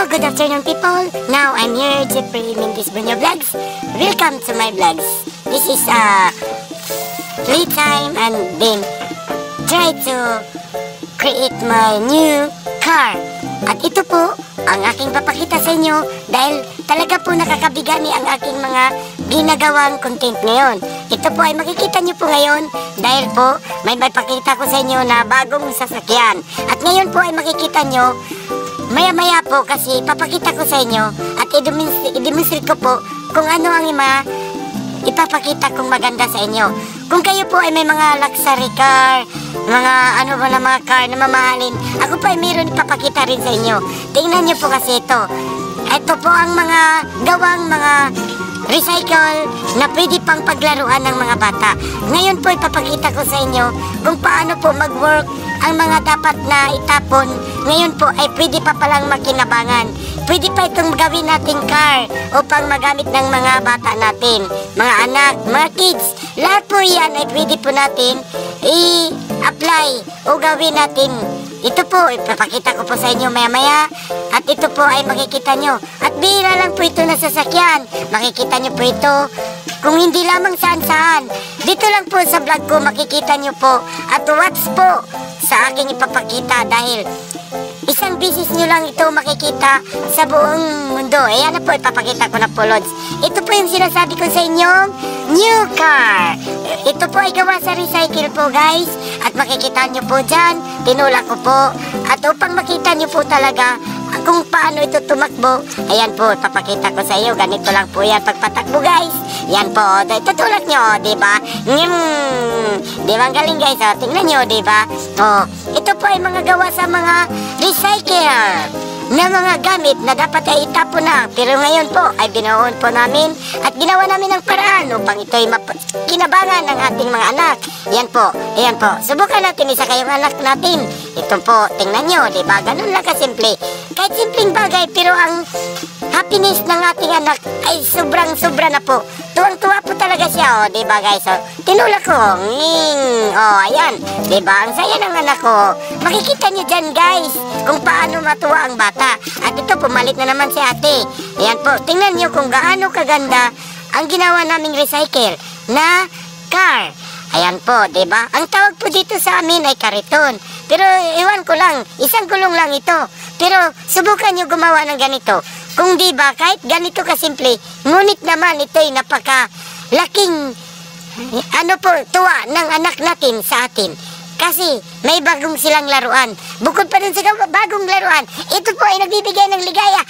Hello, good afternoon people. Now I'm here Jeffrey Mendez Bunyo Vlogs. Welcome to my vlogs. This is free time and then try to create my new car. At ito po ang aking papakita sa inyo dahil talaga po nakakabigani ang aking mga ginagawang content ngayon. Ito po ay makikita nyo po ngayon dahil po may pakita ko sa inyo na bagong sasakyan. At ngayon po ay makikita nyo maya-maya po kasi papakita ko sa inyo at i-demonstrate ko po kung ano ang ipapakita kong maganda sa inyo. Kung kayo po ay may mga luxury car, mga ano ba na mga car na mamahalin, ako po ay mayroon ipapakita rin sa inyo. Tingnan nyo po kasi ito. Ito po ang mga gawang mga recycle na pwede pang paglaruan ng mga bata. Ngayon po ipapakita ko sa inyo kung paano po mag-work ang mga dapat na itapon. Ngayon po ay pwede pa palang makinabangan. Pwede pa itong gawin nating car upang magamit ng mga bata natin, mga anak, mga kids. Lahat po yan ay pwede po natin i-apply o gawin natin. Ito po, ipapakita ko po sa inyo maya-maya. At ito po ay makikita nyo. At bihira lang po ito na sasakyan. Makikita nyo po ito. Kung hindi lamang saan-saan. Dito lang po sa vlog ko makikita nyo po. At watch po sa aking ipapakita dahil isang bisis nyo lang ito makikita sa buong mundo. Ayan na po, ipapakita ko na po, Lods. Ito po yung sinasabi ko sa inyong new car. Ito po ay gawa sa recycle po, guys. At makikita nyo po dyan, tinulak ko po. At upang makita nyo po talaga kung paano ito tumakbo, ayan po, papakita ko sa iyo. Ganito lang po yan pagpatakbo, guys. Yan po, tutulak nyo, diba? Diba ang galing, guys? Tingnan nyo, diba? Ito po ay mga gawa sa mga recycle na mga gamit na dapat ay itapon na. Pero ngayon po ay binuon po namin at ginawa namin ng paraan upang ito ay kinabangan ng ating mga anak. Yan po, ayan po. Subukan natin isa kayong anak natin. Ito po, tingnan nyo, diba? Ganun lang kasimple. Kahit simpleng bagay, pero ang happiness ng ating anak ay sobrang-sobra na po. Tuwang-tuwa po talaga siya, diba guys? Tinulak ko, ayan, diba? Ang saya ng anak ko. Makikita nyo dyan, guys, kung paano matuwa ang bata. At ito, pumalit na naman si ate. Ayan po, tingnan nyo kung gaano kaganda ang ginawa naming recycle na car. Ayan po, diba? Ang tawag po dito sa amin ay kariton. Pero iwan ko lang, isang gulong lang ito. Pero subukan nyo gumawa ng ganito. Kung diba, kahit ganito kasimple, ngunit naman ito'y napaka-laking tuwa ng anak natin sa atin. Kasi may bagong silang laruan. Bukod pa dun sa bagong laruan, ito po ay nagbibigay ng ligaya